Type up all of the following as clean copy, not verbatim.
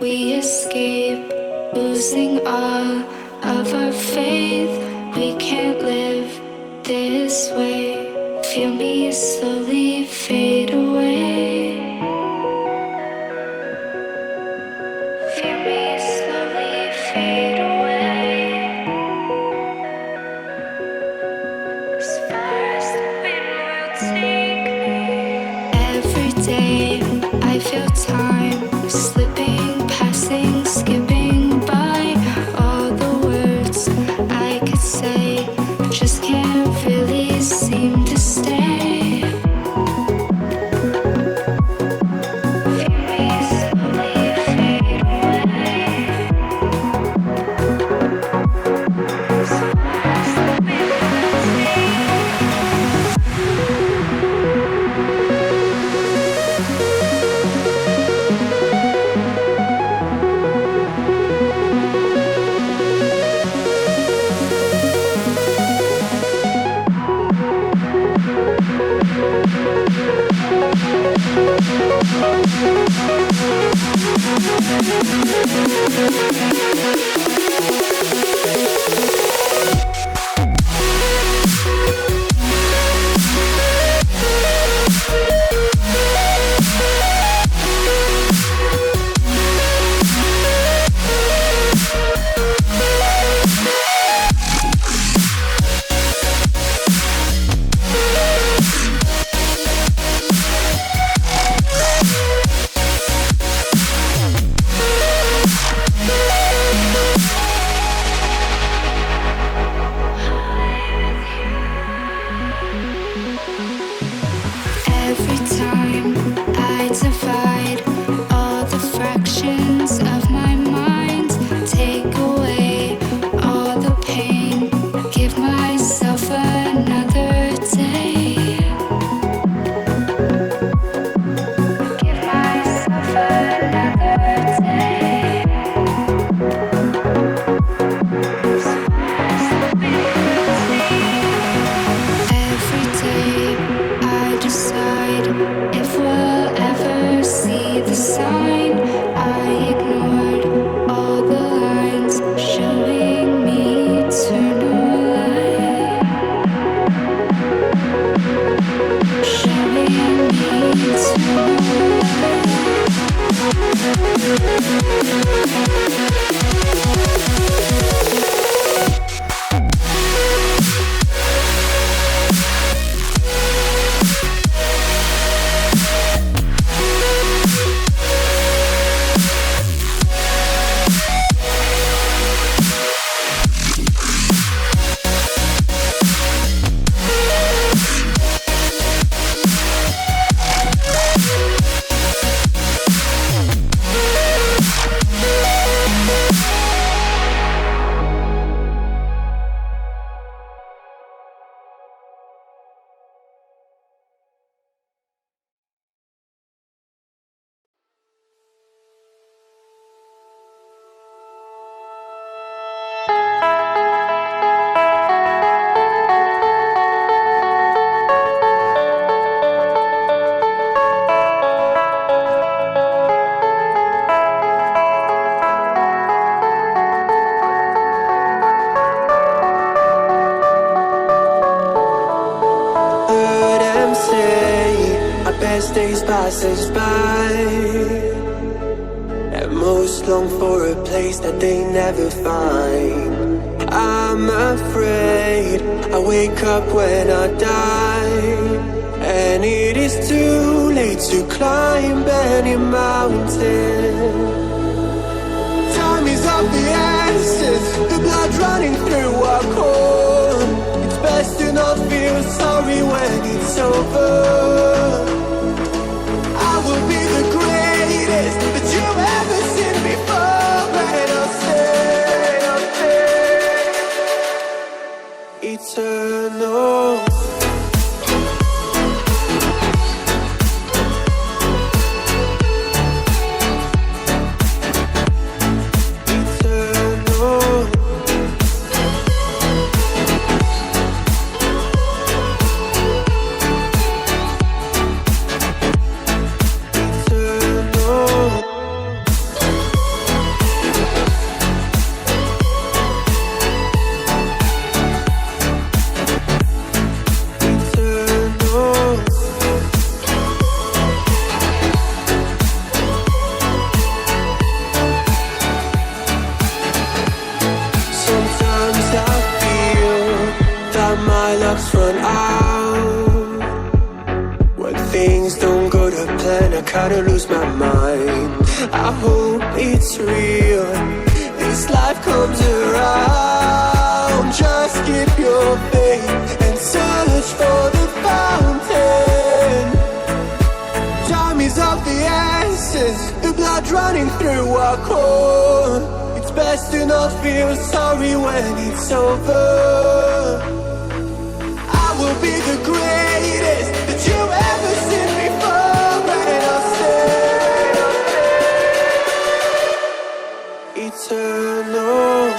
we escape, losing all of our faith. We can't live this way. Feel me slowly fade away. Feel me slowly fade away. As far as the wind will take me. Every day I feel time slipping, passing, skipping by. All the words I could say just can't really seem to stay. Feel me slowly fade away. As far as the wind will take every time I divide all the fractions of my mind, take away all the pain, give myself another day. Give myself another day. As far as the wind will take. Every day I decide if we'll ever see the sign. I ignored all the lines showing me eternal light. Showing me eternal Heard them say our best days pass us by, and most long for a place that they never find. I'm afraid I wake up when I die, and it is too late to climb any mountain. Time is of the essence, the blood running through our core. It's best to not feel sorry when it's over. I will be the greatest that you've ever seen before, and I'll stay eternal. out. When things don't go to plan, I kinda lose my mind. I hope it's real, this life comes around. Just keep your faith and search for the fountain. Time is of the essence, the blood running through our core. It's best to not feel sorry when it's over. I will be the greatest that you ever seen before, and I'll stay eternal.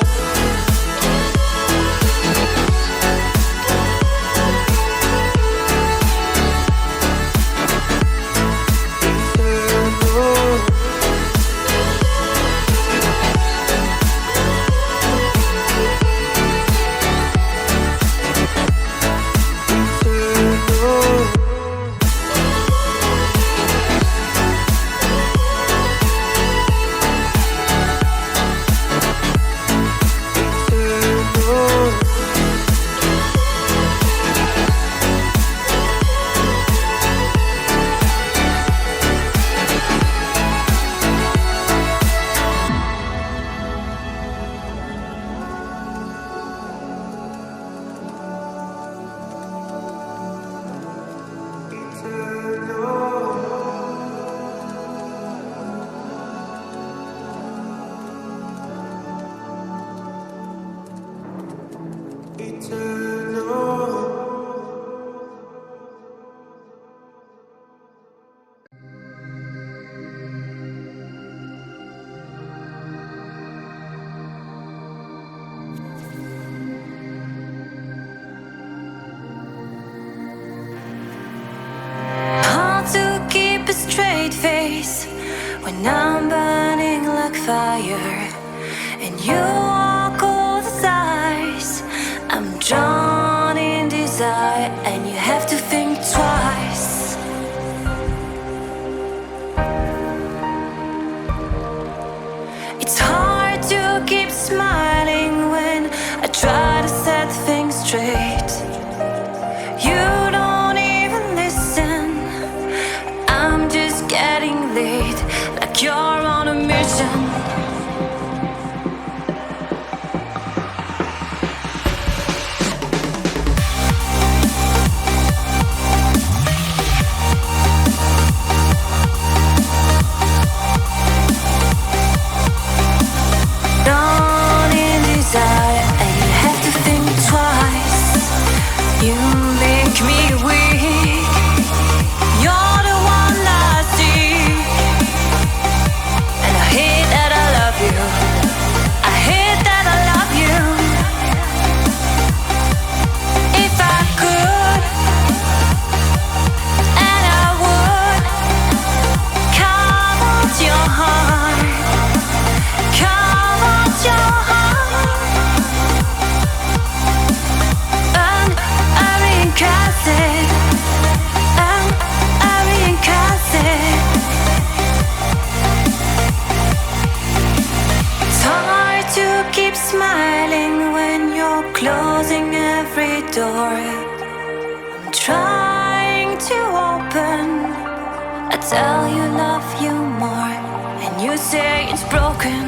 Hard to keep a straight face when I'm burning like fire, and you walk all the sides. I'm drawn in desire, and you have to think twice. It's hard to keep smiling when I try to set things straight. You don't even listen. I'm just getting late, like you're on a mission. Drawn in desire, and you have to think twice. You make me weak. You're the one I see, and I hate that I love you. I hate that I love you. If I could, and I would, carve out your heart, carve out your heart, and I reincarnate it, and I reincarnate it. It's hard to keep smiling when you're closing every door I'm trying to open. I tell you love you more, and you say it's broken.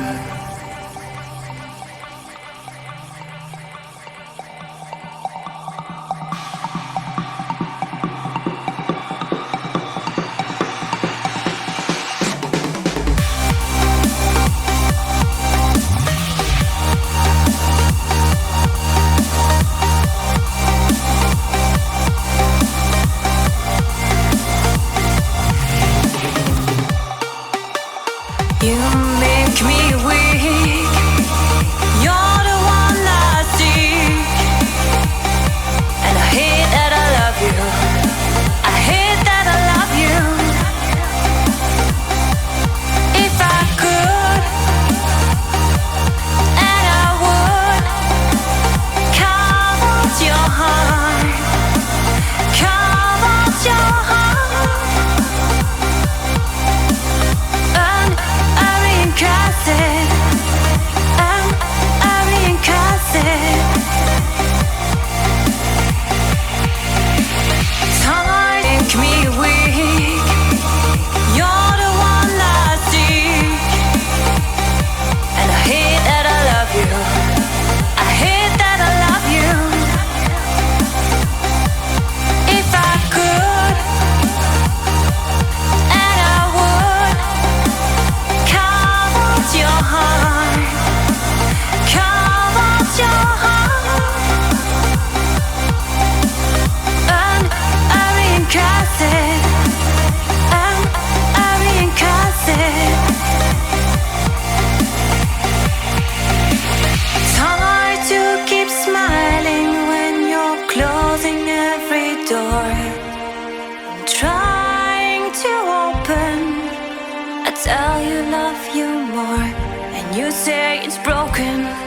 You make me to love you more, and you say it's broken.